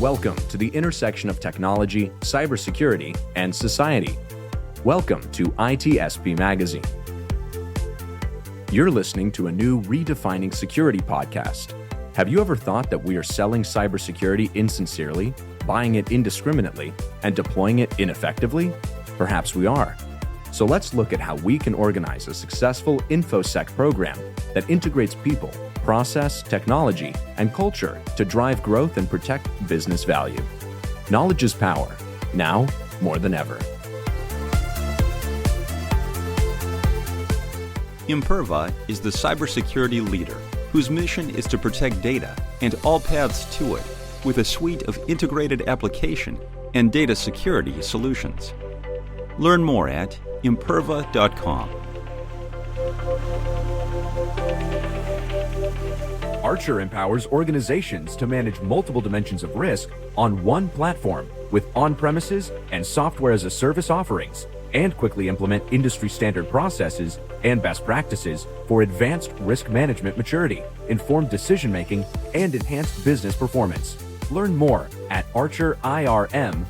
Welcome to the intersection of technology, cybersecurity, and society. Welcome to ITSP Magazine. You're listening to a new Redefining Security podcast. Have you ever thought that we are selling cybersecurity insincerely, buying it indiscriminately, and deploying it ineffectively? Perhaps we are. So let's look at how we can organize a successful InfoSec program that integrates people, process, technology, and culture to drive growth and protect business value. Knowledge is power, now more than ever. Imperva is the cybersecurity leader whose mission is to protect data and all paths to it with a suite of integrated application and data security solutions. Learn more at imperva.com. Archer empowers organizations to manage multiple dimensions of risk on one platform with on-premises and software-as-a-service offerings, and quickly implement industry-standard processes and best practices for advanced risk management maturity, informed decision-making, and enhanced business performance. Learn more at archerirm.com.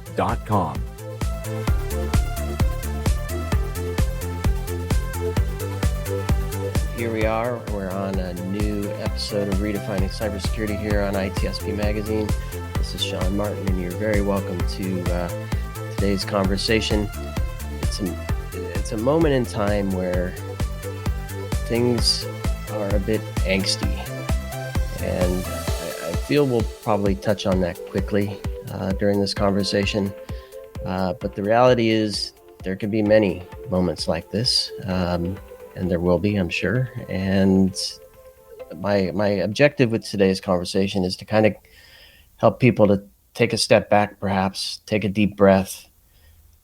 Here we are. We're on a new episode of Redefining Cybersecurity here on ITSP Magazine. This is Sean Martin, and you're very welcome to today's conversation. It's a moment in time where things are a bit angsty, and I feel we'll probably touch on that quickly during this conversation. But the reality is there can be many moments like this. And there will be, I'm sure. And my objective with today's conversation is to kind of help people to take a step back, perhaps take a deep breath,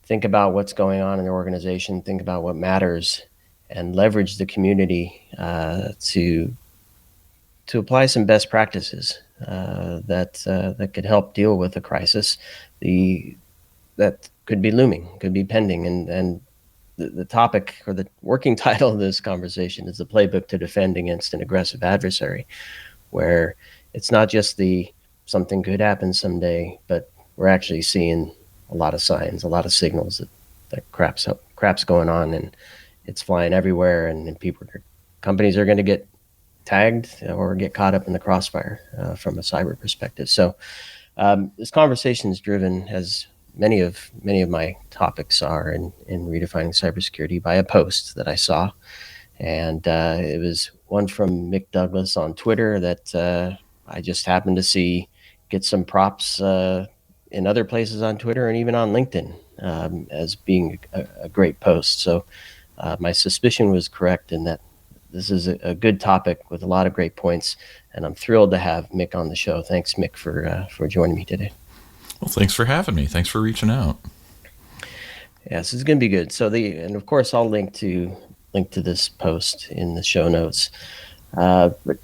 think about what's going on in their organization, think about what matters, and leverage the community to apply some best practices that could help deal with a crisis that could be looming, could be pending, and the topic or the working title of this conversation is the Playbook to Defend Against an Aggressive Adversary, where it's not just something could happen someday, but we're actually seeing a lot of signs, a lot of signals that crap's going on, and it's flying everywhere, and companies are going to get tagged or get caught up in the crossfire from a cyber perspective. So this conversation is driven, as many of my topics are in redefining cybersecurity, by a post that I saw, and it was one from Mick Douglas on Twitter that I just happened to see get some props in other places on Twitter and even on LinkedIn as being a great post. So my suspicion was correct in that this is a good topic with a lot of great points, and I'm thrilled to have Mick on the show. Thanks, Mick, for joining me today. Well, thanks for having me. Thanks for reaching out. Yes, it's going to be good. And of course, I'll link to this post in the show notes. But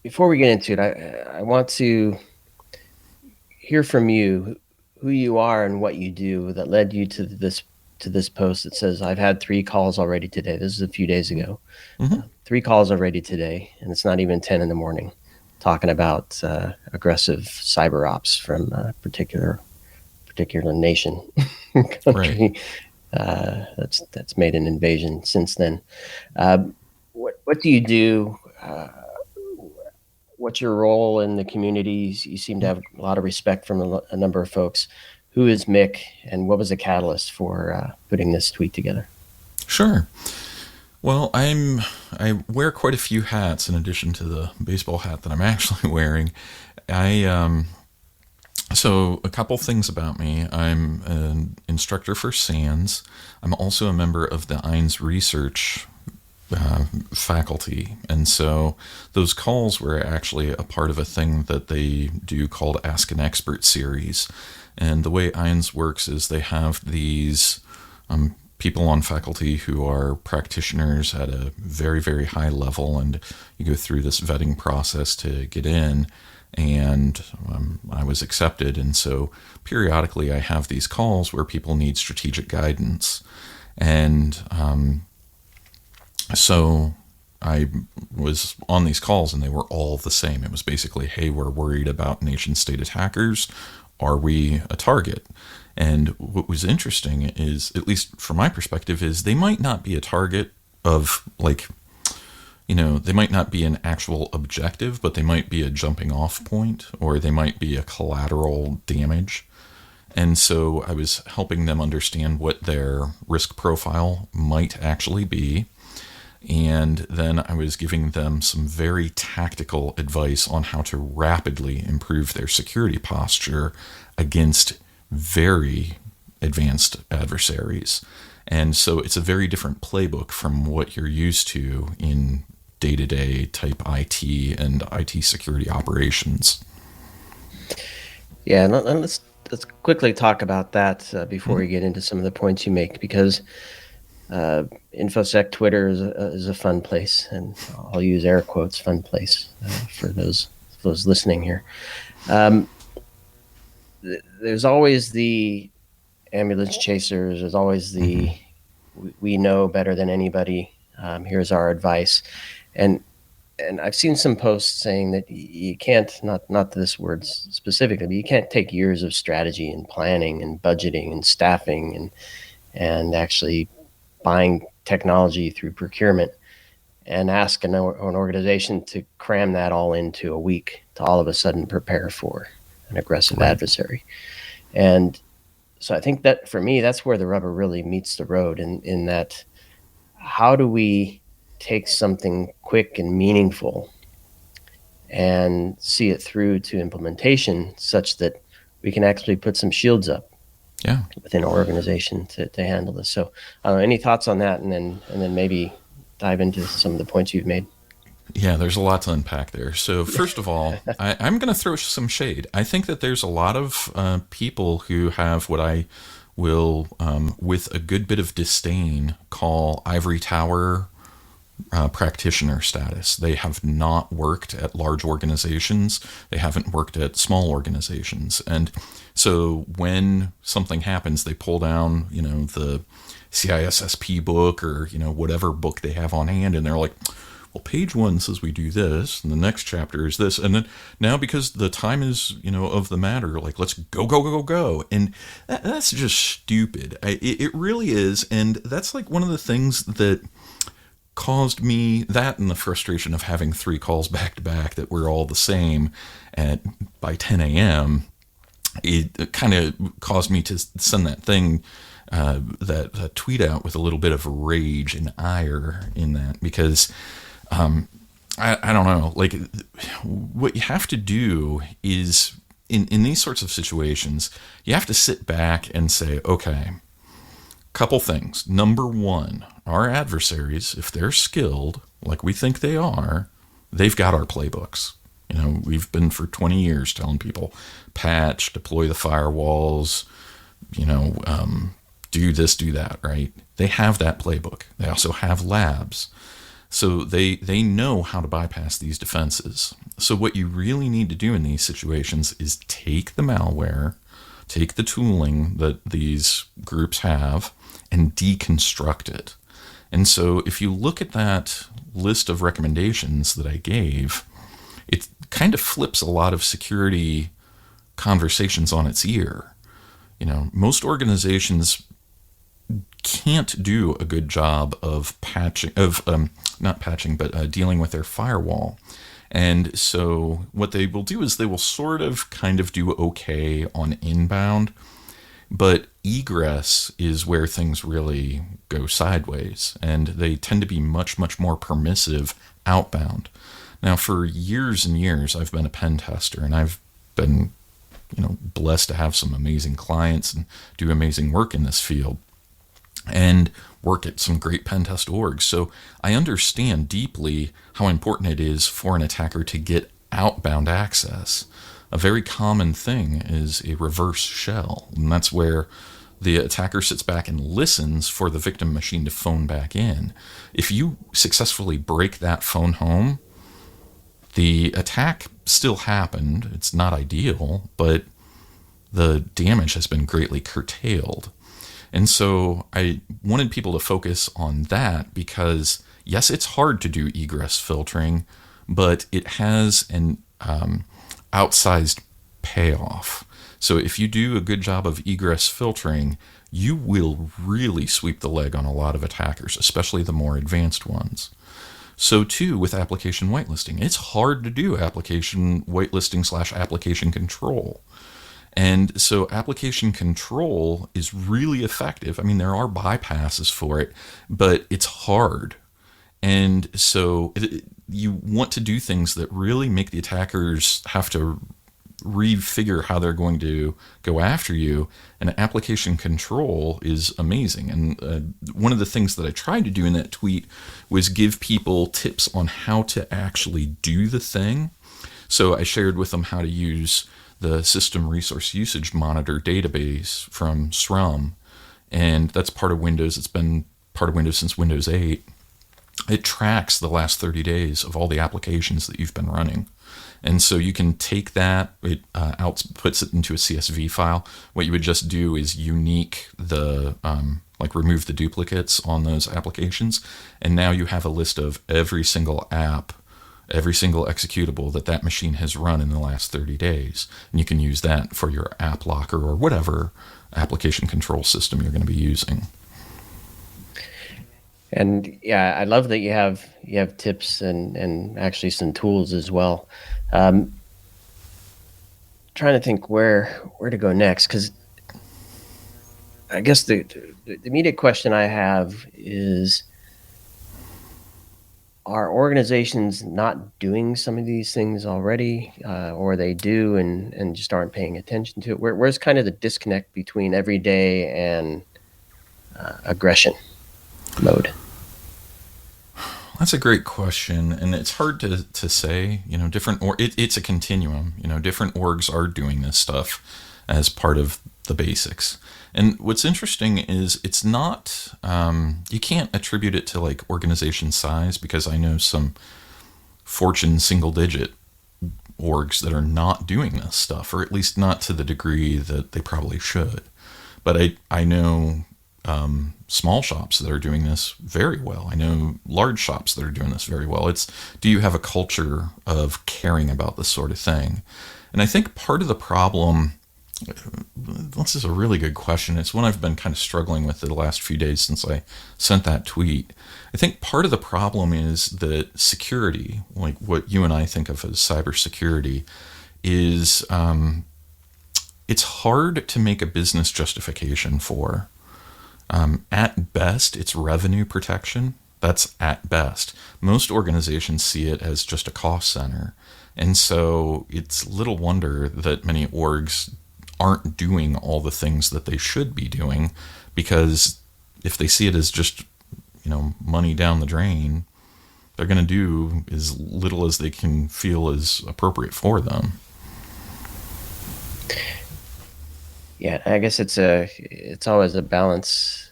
before we get into it, I want to hear from you who you are and what you do that led you to this post that says, "I've had 3 calls already today." This is a few days ago. 3 calls already today, and it's not even 10 in the morning. Talking about aggressive cyber ops from a particular nation country. Right. That's made an invasion since then. What do you do? What's your role in the communities? You seem to have a lot of respect from a number of folks. Who is Mick, and what was the catalyst for putting this tweet together? Sure. Well, I wear quite a few hats in addition to the baseball hat that I'm actually wearing. So a couple things about me. I'm an instructor for SANS. I'm also a member of the INS research faculty. And so those calls were actually a part of a thing that they do called Ask an Expert series. And the way INS works is they have these people on faculty who are practitioners at a very, very high level, and you go through this vetting process to get in, and I was accepted. And so periodically I have these calls where people need strategic guidance. And so I was on these calls and they were all the same. It was basically, hey, we're worried about nation state attackers. Are we a target? And what was interesting is, at least from my perspective, is they might not be a target of they might not be an actual objective, but they might be a jumping off point, or they might be a collateral damage. And so I was helping them understand what their risk profile might actually be. And then I was giving them some very tactical advice on how to rapidly improve their security posture against very advanced adversaries. And so it's a very different playbook from what you're used to in day-to-day type IT and IT security operations. Yeah, and let's quickly talk about that before we get into some of the points you make, because InfoSec Twitter is a fun place, and I'll use air quotes, fun place for those listening here. There's always the ambulance chasers. There's always the we know better than anybody. Here's our advice, and I've seen some posts saying that you can't, not this word specifically, but you can't take years of strategy and planning and budgeting and staffing and actually buying technology through procurement and ask an organization to cram that all into a week to all of a sudden prepare for an aggressive adversary. And so I think that for me, that's where the rubber really meets the road in that, how do we take something quick and meaningful and see it through to implementation such that we can actually put some shields up within our organization to handle this. So any thoughts on that, and then maybe dive into some of the points you've made? Yeah, there's a lot to unpack there. So first of all, I'm going to throw some shade. I think that there's a lot of people who have what I will, with a good bit of disdain, call ivory tower practitioner status. They have not worked at large organizations. They haven't worked at small organizations. And so when something happens, they pull down, the CISSP book or, whatever book they have on hand, and they're like, well, page 1 says we do this, and the next chapter is this. And then now, because the time is, of the matter, like, let's go. And that's just stupid. It really is. And that's like one of the things that caused me that, and the frustration of having 3 calls back to back that were all the same by 10 a.m. It kind of caused me to send that thing, that tweet out with a little bit of rage and ire in that, because I don't know, like, what you have to do is in these sorts of situations, you have to sit back and say, okay, couple things. Number 1, our adversaries, if they're skilled, like we think they are, they've got our playbooks. We've been for 20 years telling people, patch, deploy the firewalls, do this, do that, right? They have that playbook. They also have labs. So they know how to bypass these defenses. So what you really need to do in these situations is take the malware, take the tooling that these groups have, and deconstruct it. And so if you look at that list of recommendations that I gave, it kind of flips a lot of security conversations on its ear. Most organizations can't do a good job of dealing with their firewall. And so what they will do is they will sort of kind of do okay on inbound, but egress is where things really go sideways, and they tend to be much, much more permissive outbound. Now, for years and years, I've been a pen tester, and I've been, blessed to have some amazing clients and do amazing work in this field, and work at some great pen test orgs. So I understand deeply how important it is for an attacker to get outbound access. A very common thing is a reverse shell, and that's where the attacker sits back and listens for the victim machine to phone back in. If you successfully break that phone home, the attack still happened. It's not ideal, but the damage has been greatly curtailed. And so I wanted people to focus on that, because yes, it's hard to do egress filtering, but it has an outsized payoff. So if you do a good job of egress filtering, you will really sweep the leg on a lot of attackers, especially the more advanced ones. So too with application whitelisting. It's hard to do application whitelisting / application control. And so application control is really effective. I mean, there are bypasses for it, but it's hard. And so you want to do things that really make the attackers have to refigure how they're going to go after you. And application control is amazing. And one of the things that I tried to do in that tweet was give people tips on how to actually do the thing. So I shared with them how to use the System Resource Usage Monitor database from SRUM. And that's part of Windows. It's been part of Windows since Windows 8. It tracks the last 30 days of all the applications that you've been running. And so you can take that, it outputs it into a CSV file. What you would just do is unique the, remove the duplicates on those applications. And now you have a list of every single app, every single executable that machine has run in the last 30 days. And you can use that for your app locker or whatever application control system you're going to be using. And yeah, I love that you have tips and actually some tools as well. Trying to think where to go next, because I guess the immediate question I have is, are organizations not doing some of these things already, or they do and just aren't paying attention to it? Where's kind of the disconnect between everyday and aggression mode? That's a great question, and it's hard to say. It's a continuum. Different orgs are doing this stuff as part of the basics. And what's interesting is it's not, you can't attribute it to like organization size, because I know some Fortune single-digit orgs that are not doing this stuff, or at least not to the degree that they probably should. But I know small shops that are doing this very well. I know large shops that are doing this very well. It's, do you have a culture of caring about this sort of thing? And I think part of the problem, this is a really good question. It's one I've been kind of struggling with the last few days since I sent that tweet. I think part of the problem is that security, like what you and I think of as cybersecurity, is it's hard to make a business justification for. At best, it's revenue protection. That's at best. Most organizations see it as just a cost center. And so it's little wonder that many orgs aren't doing all the things that they should be doing, because if they see it as just, money down the drain, they're going to do as little as they can feel is appropriate for them. Yeah, I guess it's always a balance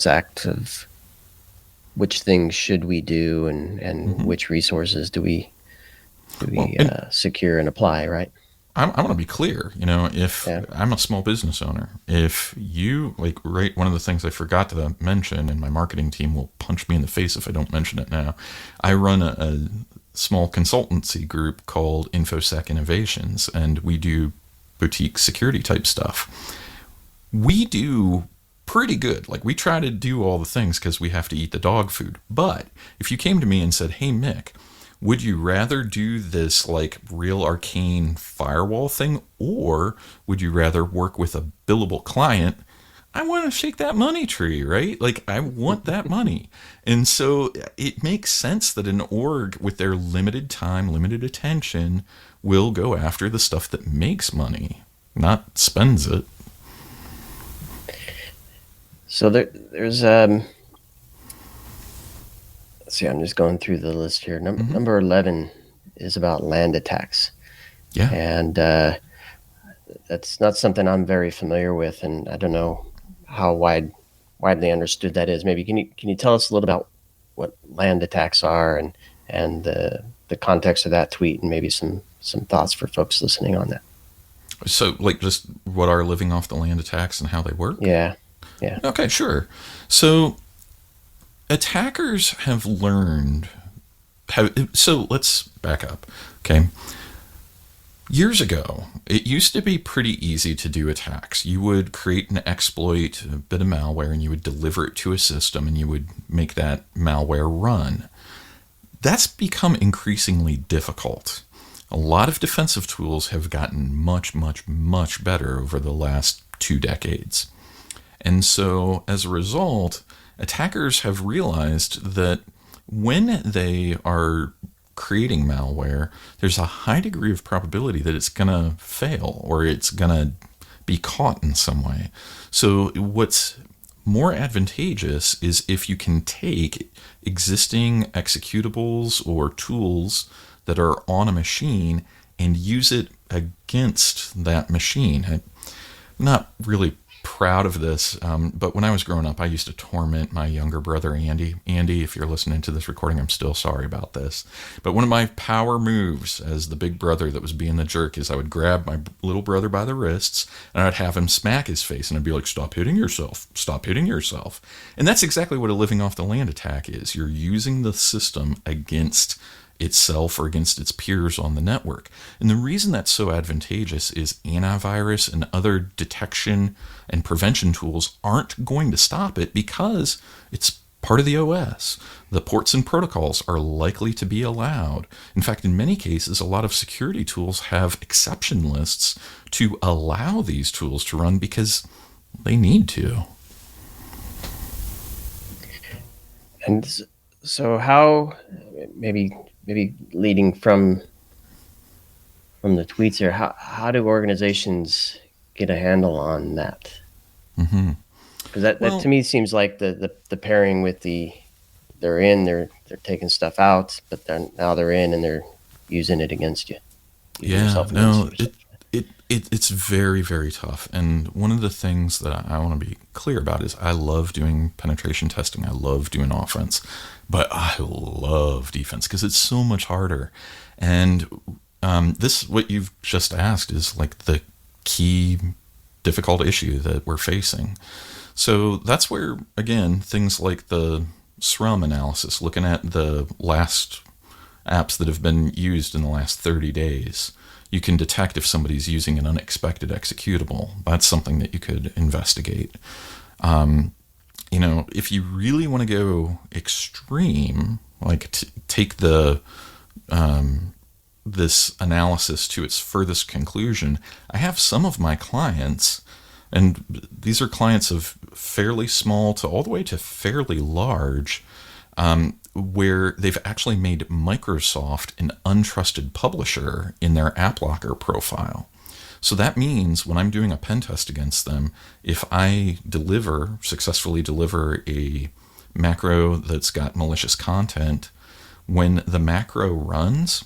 act of which things should we do and mm-hmm. which resources do we secure and apply, right? I want to be clear, if I'm a small business owner, if you one of the things I forgot to mention, and my marketing team will punch me in the face if I don't mention it now, I run a small consultancy group called InfoSec Innovations, and we do boutique security type stuff. We do pretty good. We try to do all the things because we have to eat the dog food. But if you came to me and said, hey, Mick, would you rather do this real arcane firewall thing, or would you rather work with a billable client? I want to shake that money tree, right? I want that money. And so it makes sense that an org with their limited time, limited attention will go after the stuff that makes money, not spends it. So there's let's see, I'm just going through the list here. Mm-hmm. Number 11 is about land attacks. Yeah. And that's not something I'm very familiar with, and I don't know how widely understood that is. Maybe can you tell us a little about what land attacks are and the context of that tweet, and maybe some thoughts for folks listening on that? So just what are living off the land attacks and how they work? Yeah. Okay, sure. So attackers have learned so let's back up, okay? Years ago, it used to be pretty easy to do attacks. You would create an exploit, a bit of malware, and you would deliver it to a system, and you would make that malware run. That's become increasingly difficult. A lot of defensive tools have gotten much, much, much better over the last 2 decades. And so, as a result, attackers have realized that when they are creating malware, there's a high degree of probability that it's going to fail or it's going to be caught in some way. So what's more advantageous is if you can take existing executables or tools that are on a machine and use it against that machine. I'm not really proud of this, but when I was growing up, I used to torment my younger brother, Andy. Andy, if you're listening to this recording, I'm still sorry about this. But one of my power moves as the big brother that was being the jerk is I would grab my little brother by the wrists and I'd have him smack his face and I'd be like, stop hitting yourself, stop hitting yourself. And that's exactly what a living off the land attack is. You're using the system against itself or against its peers on the network. And the reason that's so advantageous is antivirus and other detection and prevention tools aren't going to stop it because it's part of the OS. The ports and protocols are likely to be allowed. In fact, in many cases, a lot of security tools have exception lists to allow these tools to run because they need to. And so how, maybe leading from the tweets here, how do organizations get a handle on that? Mm-hmm. Because that to me seems like the pairing with they're taking stuff out, but now they're in and they're using it against you. It's very, very tough. And one of the things that I want to be clear about is I love doing penetration testing. I love doing offense, but I love defense because it's so much harder. And what you've just asked is like the key difficult issue that we're facing. So that's where, again, things like the SRUM analysis, looking at the last apps that have been used in the last 30 days, you can detect if somebody's using an unexpected executable. That's something that you could investigate. If you really want to go extreme, like take this analysis to its furthest conclusion, I have some of my clients, and these are clients of fairly small to all the way to fairly large, where they've actually made Microsoft an untrusted publisher in their AppLocker profile. So that means when I'm doing a pen test against them, if I successfully deliver a macro that's got malicious content, when the macro runs,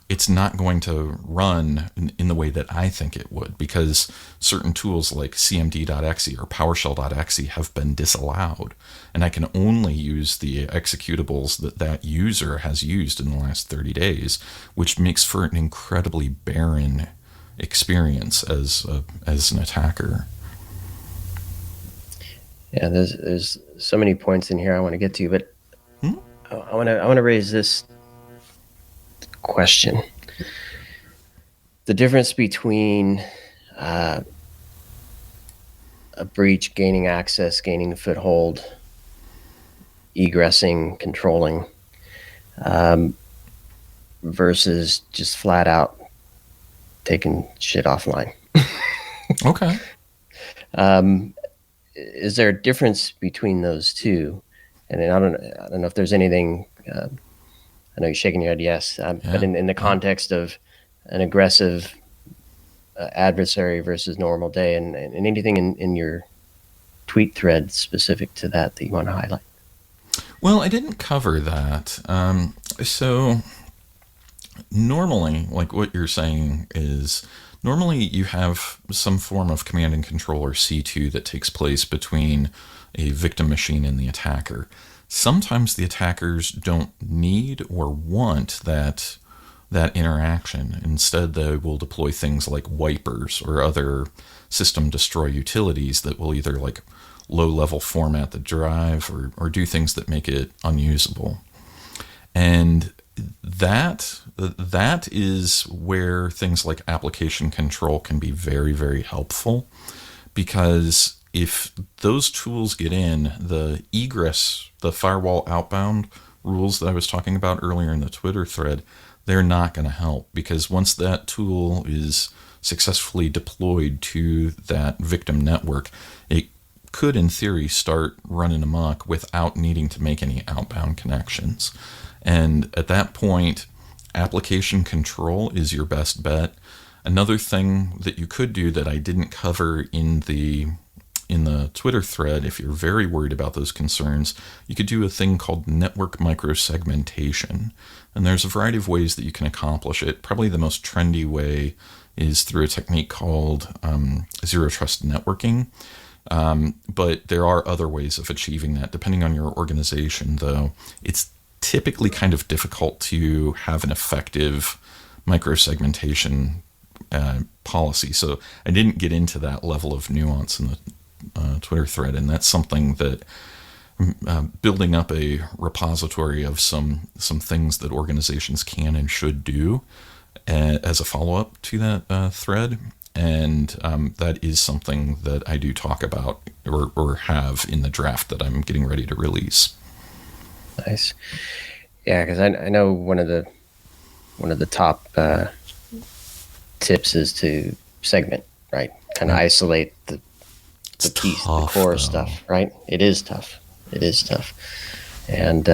it's not going to run in the way that I think it would, because certain tools like cmd.exe or PowerShell.exe have been disallowed, and I can only use the executables that user has used in the last 30 days, which makes for an incredibly barren experience as an attacker. Yeah, there's so many points in here I want to get to, but I want to raise this question: the difference between a breach, gaining access, gaining a foothold, egressing, controlling, versus just flat out taking shit offline. Okay. Is there a difference between those two? And then I don't know if there's anything. I know you're shaking your head, yes. But in the context of an aggressive adversary versus normal day, and anything in your tweet thread specific to that you want to highlight? Well, I didn't cover that. So normally, like what you're saying is, normally you have some form of command and control or C2 that takes place between a victim machine and the attacker. Sometimes the attackers don't need or want that interaction. Instead, they will deploy things like wipers or other system destroy utilities that will either like low-level format the drive or do things that make it unusable. And that is where things like application control can be very, very helpful, because if those tools get in, the egress, the firewall outbound rules that I was talking about earlier in the Twitter thread, they're not going to help, because once that tool is successfully deployed to that victim network, it could, in theory, start running amok without needing to make any outbound connections. And at that point, application control is your best bet. Another thing that you could do that I didn't cover in the Twitter thread, if you're very worried about those concerns, you could do a thing called network microsegmentation. And there's a variety of ways that you can accomplish it. Probably the most trendy way is through a technique called zero trust networking. But there are other ways of achieving that. Depending on your organization, though, it's typically kind of difficult to have an effective microsegmentation policy. So I didn't get into that level of nuance in the Twitter thread, and that's something that building up a repository of some things that organizations can and should do as a follow-up to that thread. And that is something that I do talk about or have in the draft that I'm getting ready to release. Nice. Yeah, because I know one of the top tips is to segment, right? Kind of isolate the piece, the core though. Stuff, right? It is tough. And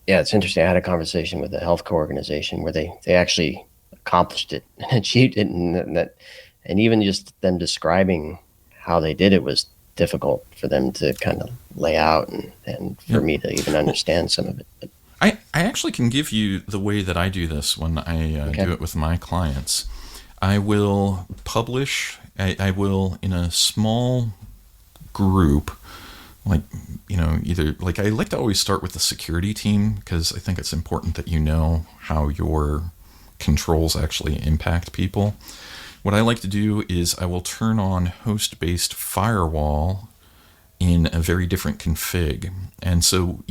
yeah, it's interesting. I had a conversation with a healthcare organization where they actually accomplished it and achieved it, and even just them describing how they did it was difficult for them to kind of lay out and for me to even understand some of it. But I actually can give you the way that I do this when I do it with my clients. I will publish, I will, in a small group, either, I like to always start with the security team, because I think it's important that you know how your controls actually impact people. What I like to do is I will turn on host-based firewall in a very different config. And so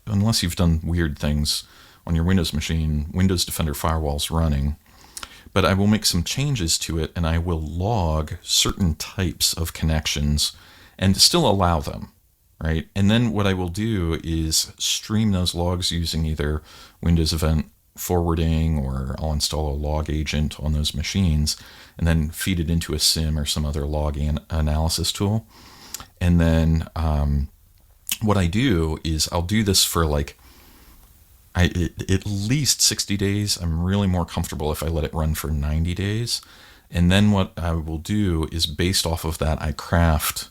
unless you've done weird things on your Windows machine, Windows Defender Firewall's running. But I will make some changes to it, and I will log certain types of connections and still allow them, right? And then what I will do is stream those logs using either Windows Event Forwarding, or I'll install a log agent on those machines and then feed it into a SIM or some other log analysis tool. And then what I do is I'll do this for at least 60 days. I'm really more comfortable if I let it run for 90 days. And then what I will do is, based off of that, I craft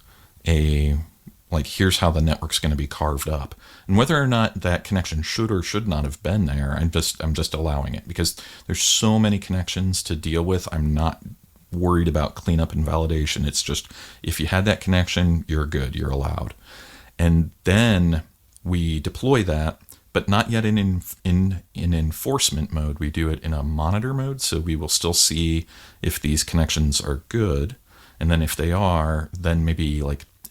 here's how the network's going to be carved up. And whether or not that connection should or should not have been there, I'm just allowing it, because there's so many connections to deal with. I'm not worried about cleanup and validation. It's just, if you had that connection, you're good, you're allowed. And then we deploy that, but not yet in enforcement mode. We do it in a monitor mode, so we will still see if these connections are good. And then if they are, then maybe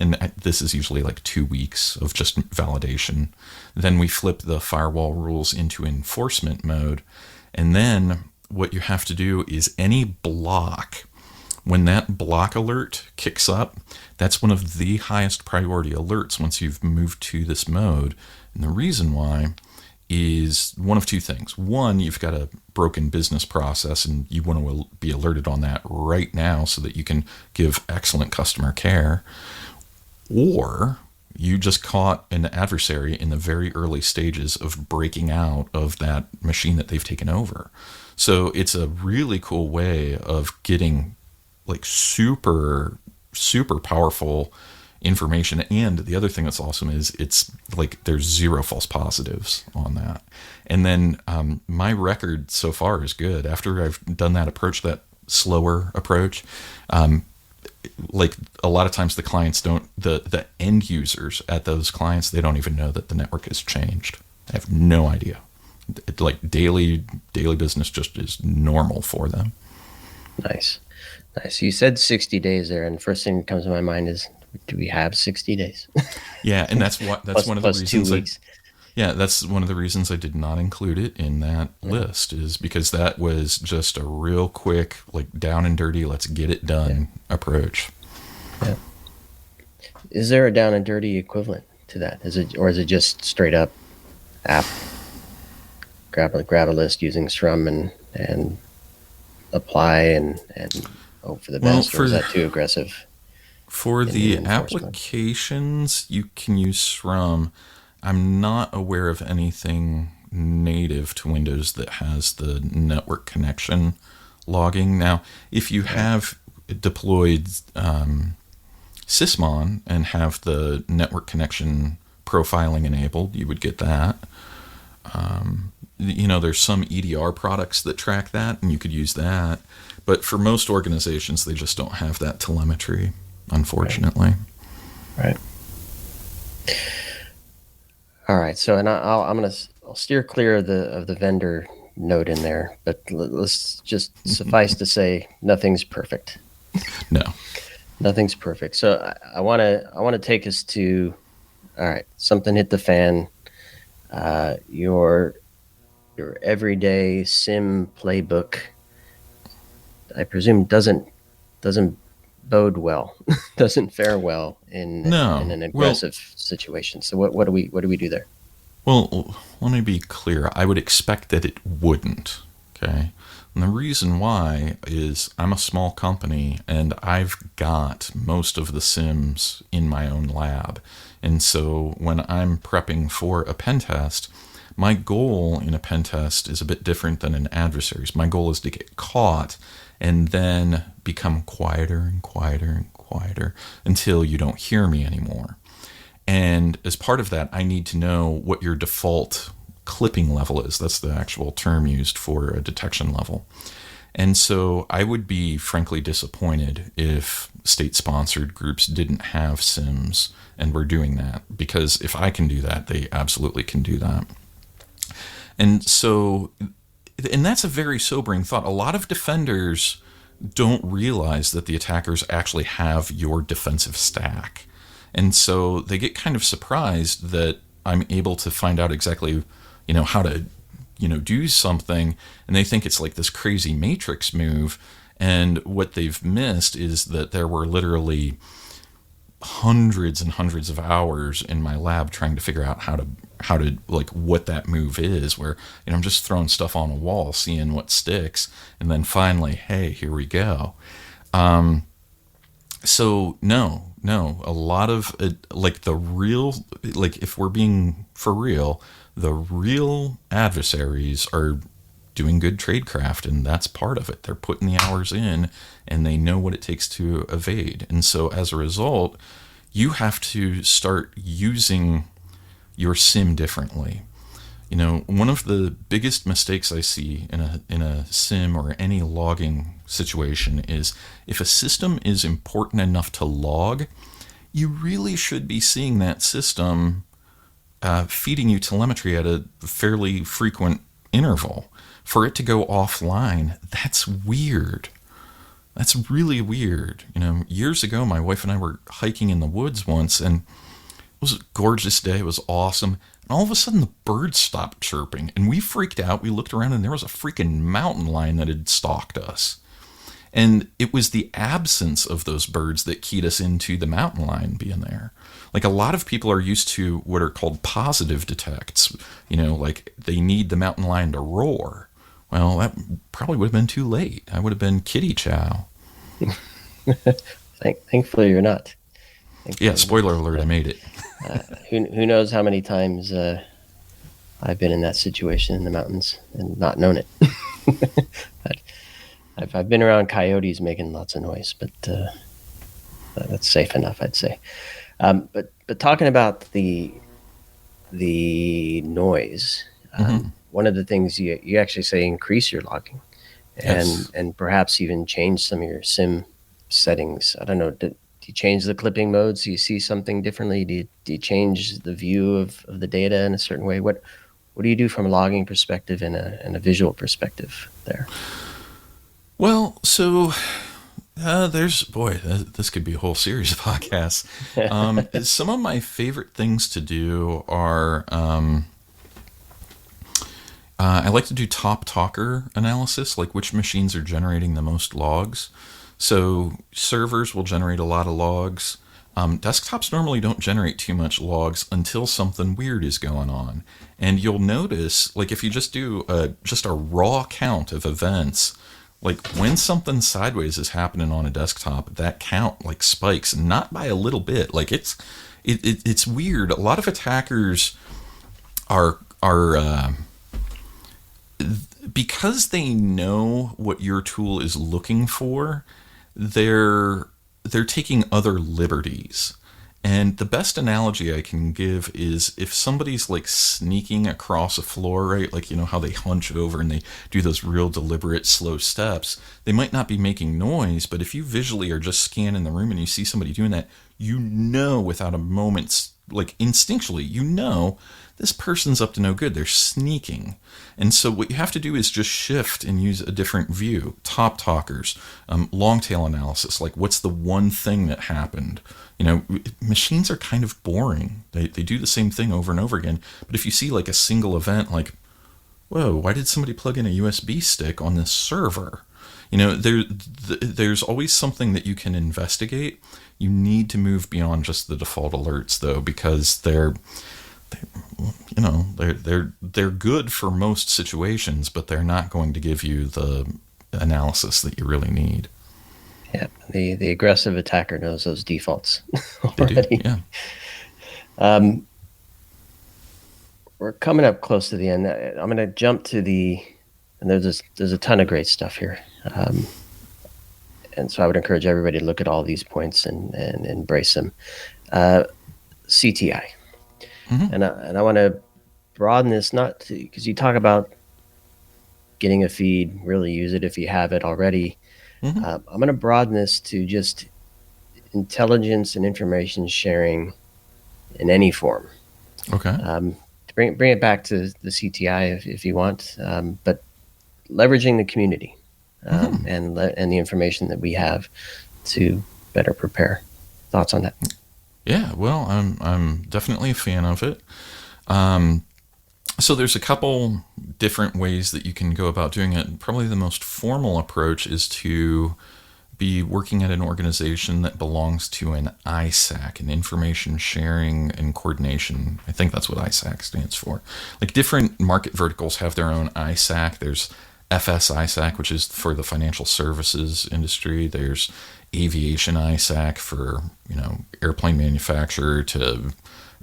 and this is usually 2 weeks of just validation. Then we flip the firewall rules into enforcement mode. And then what you have to do is any block, when that block alert kicks up, that's one of the highest priority alerts once you've moved to this mode. And the reason why is one of two things. One, you've got a broken business process and you want to be alerted on that right now so that you can give excellent customer care. Or you just caught an adversary in the very early stages of breaking out of that machine that they've taken over. So it's a really cool way of getting super, super powerful information. And the other thing that's awesome is it's there's zero false positives on that. And then my record so far is good. After I've done that approach, that slower approach, a lot of times the clients don't, the end users at those clients, they don't even know that the network has changed. I have no idea. Daily business just is normal for them. Nice. Nice. You said 60 days there, and the first thing that comes to my mind is, do we have 60 days? Yeah, and that's plus, one of the plus reasons 2 weeks. that's one of the reasons I did not include it in that list, is because that was just a real quick, like, down and dirty, let's get it done approach. Yeah. Is there a down and dirty equivalent to that? Is it just straight up app grab a list using Scrum and apply and hope for the best, or is that too aggressive? For the applications, you can use Scrum. I'm not aware of anything native to Windows that has the network connection logging. Now, if you have deployed Sysmon and have the network connection profiling enabled, you would get that. There's some EDR products that track that, and you could use that. But for most organizations, they just don't have that telemetry, unfortunately. Right. All right. So, and I'll steer clear of the vendor note in there, but let's just suffice to say, nothing's perfect. No, nothing's perfect. So I want to take us to, all right, something hit the fan. Your everyday sim playbook, I presume, doesn't bode well, doesn't fare well in an aggressive situation. So what do we do there? Well, let me be clear. I would expect that it wouldn't. Okay. And the reason why is I'm a small company and I've got most of the sims in my own lab. And so when I'm prepping for a pen test, my goal in a pen test is a bit different than an adversary's. My goal is to get caught and then become quieter and quieter and quieter until you don't hear me anymore. And as part of that, I need to know what your default clipping level is. That's the actual term used for a detection level. And so I would be frankly disappointed if state-sponsored groups didn't have SIMs and were doing that, because if I can do that, they absolutely can do that. And so, and that's a very sobering thought. A lot of defenders don't realize that the attackers actually have your defensive stack. And so they get kind of surprised that I'm able to find out exactly, how to, do something, and they think it's like this crazy Matrix move. And what they've missed is that there were literally hundreds and hundreds of hours in my lab trying to figure out how to like what that move is, where I'm just throwing stuff on a wall, seeing what sticks, and then finally, hey, here we go. So no, a lot of if we're being for real, the real adversaries are doing good tradecraft, and that's part of it. They're putting the hours in, and they know what it takes to evade. And so as a result, you have to start using your sim differently. One of the biggest mistakes I see in a sim or any logging situation is if a system is important enough to log, you really should be seeing that system feeding you telemetry at a fairly frequent interval. For it to go offline, that's weird. That's really weird. Years ago, my wife and I were hiking in the woods once, and it was a gorgeous day. It was awesome. And all of a sudden, the birds stopped chirping, and we freaked out. We looked around, and there was a freaking mountain lion that had stalked us. And it was the absence of those birds that keyed us into the mountain lion being there. Like, a lot of people are used to what are called positive detects. Like they need the mountain lion to roar. Well, that probably would have been too late. I would have been kitty chow. Thankfully, you're not. Yeah, spoiler alert, I made it. Who knows how many times I've been in that situation in the mountains and not known it. I've been around coyotes making lots of noise, but that's safe enough, I'd say. But talking about the noise, one of the things you actually say increase your logging, and perhaps even change some of your sim settings. I don't know. Do you change the clipping modes? Do you see something differently? Do you change the view of the data in a certain way? What do you do from a logging perspective and a visual perspective there? Well, so This could be a whole series of podcasts. Some of my favorite things to do are, I like to do top talker analysis, like which machines are generating the most logs. So servers will generate a lot of logs. Desktops normally don't generate too much logs until something weird is going on. And you'll notice, like if you just do just a raw count of events, like when something sideways is happening on a desktop, that count like spikes, not by a little bit. Like it's weird. A lot of attackers are because they know what your tool is looking for, they're taking other liberties. And the best analogy I can give is if somebody's like sneaking across a floor, right? Like, you know how they hunch over and they do those real deliberate slow steps. They might not be making noise, but if you visually are just scanning the room and you see somebody doing that, you know without a moment's, like instinctually, you know this person's up to no good. They're sneaking. And so what you have to do is just shift and use a different view. Top talkers, long tail analysis, like what's the one thing that happened? You know, machines are kind of boring. They do the same thing over and over again. But if you see like a single event, like, whoa, why did somebody plug in a USB stick on this server? You know, there's always something that you can investigate. You need to move beyond just the default alerts, though, because they're good for most situations, but they're not going to give you the analysis that you really need. Yeah, the aggressive attacker knows those defaults already. They do, yeah. We're coming up close to the end. I'm going to jump to and there's a ton of great stuff here. And so I would encourage everybody to look at all these points and embrace them. CTI. Mm-hmm. And I want to broaden this, not because you talk about getting a feed, really use it if you have it already. Mm-hmm. I'm going to broaden this to just intelligence and information sharing in any form. Okay. To bring it back to the CTI if you want, but leveraging the community and the information that we have to better prepare. Thoughts on that? Yeah, well, I'm definitely a fan of it. So there's a couple different ways that you can go about doing it. Probably the most formal approach is to be working at an organization that belongs to an ISAC, an information sharing and coordination. I think that's what ISAC stands for. Like different market verticals have their own ISAC. There's FS ISAC, which is for the financial services industry. There's aviation ISAC for, airplane manufacturer to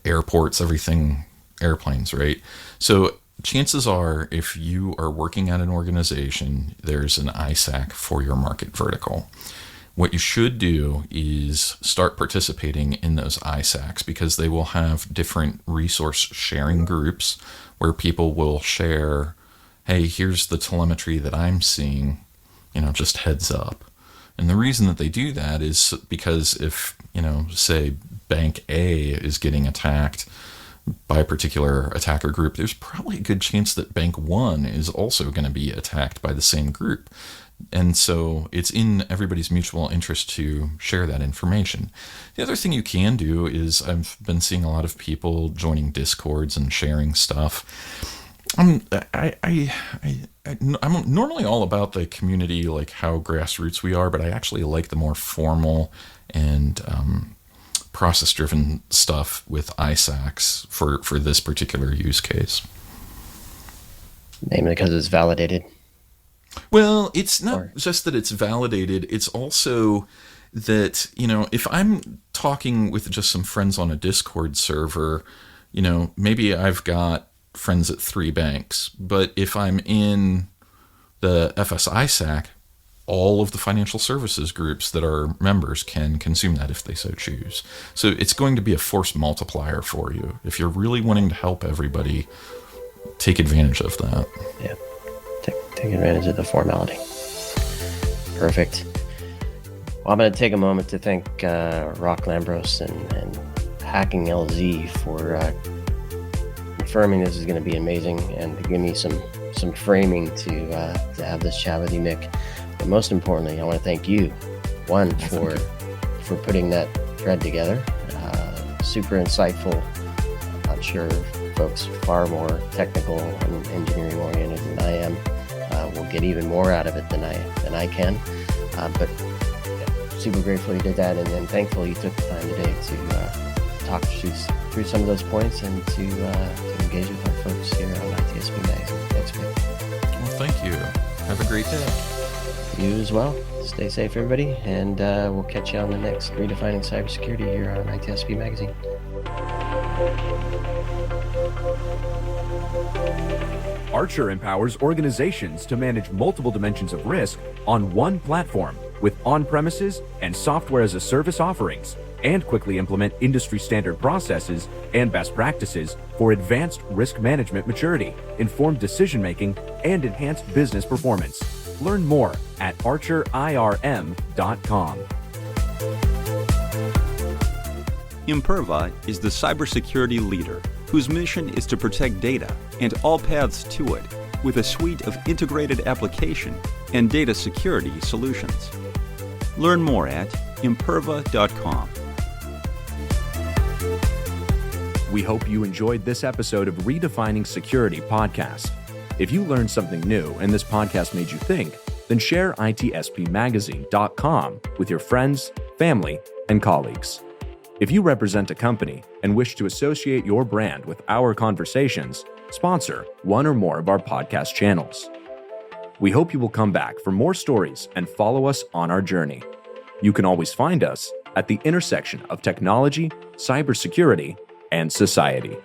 airports, everything airplanes, right? So chances are if you are working at an organization, there's an ISAC for your market vertical. What you should do is start participating in those ISACs because they will have different resource sharing groups where people will share, hey, here's the telemetry that I'm seeing, just heads up. And the reason that they do that is because if, say Bank A is getting attacked by a particular attacker group, there's probably a good chance that Bank 1 is also going to be attacked by the same group. And so it's in everybody's mutual interest to share that information. The other thing you can do is I've been seeing a lot of people joining Discords and sharing stuff. I'm normally all about the community, like how grassroots we are, but I actually like the more formal and process-driven stuff with ISACs for this particular use case. Namely because it's validated? Well, it's not just that it's validated, it's also that, if I'm talking with just some friends on a Discord server, maybe I've got friends at 3 banks, but if I'm in the FS ISAC, all of the financial services groups that are members can consume that if they so choose. So it's going to be a force multiplier for you. If you're really wanting to help everybody, take advantage of that. Yeah, take advantage of the formality. Perfect. Well, I'm going to take a moment to thank Rock Lambros and Hacking LZ for confirming this is going to be amazing and to give me some framing to have this chat with you, Mick. But most importantly, I want to thank you one, for putting that thread together. Super insightful. I'm sure folks far more technical and engineering oriented than I am will get even more out of it than I can. But super grateful you did that, and thankful you took the time today to talk through some of those points and to engage with our folks here on ITSP Magazine. Thanks, Mick. Well, thank you. Have a great day. You as well. Stay safe, everybody, and we'll catch you on the next Redefining Cybersecurity here on ITSP Magazine. Archer empowers organizations to manage multiple dimensions of risk on one platform with on-premises and software-as-a-service offerings, and quickly implement industry-standard processes and best practices for advanced risk management maturity, informed decision-making, and enhanced business performance. Learn more at archerirm.com. Imperva is the cybersecurity leader whose mission is to protect data and all paths to it with a suite of integrated application and data security solutions. Learn more at imperva.com. We hope you enjoyed this episode of Redefining Security podcast. If you learned something new and this podcast made you think, then share itspmagazine.com with your friends, family, and colleagues. If you represent a company and wish to associate your brand with our conversations, sponsor one or more of our podcast channels. We hope you will come back for more stories and follow us on our journey. You can always find us at the intersection of technology, cybersecurity, and society.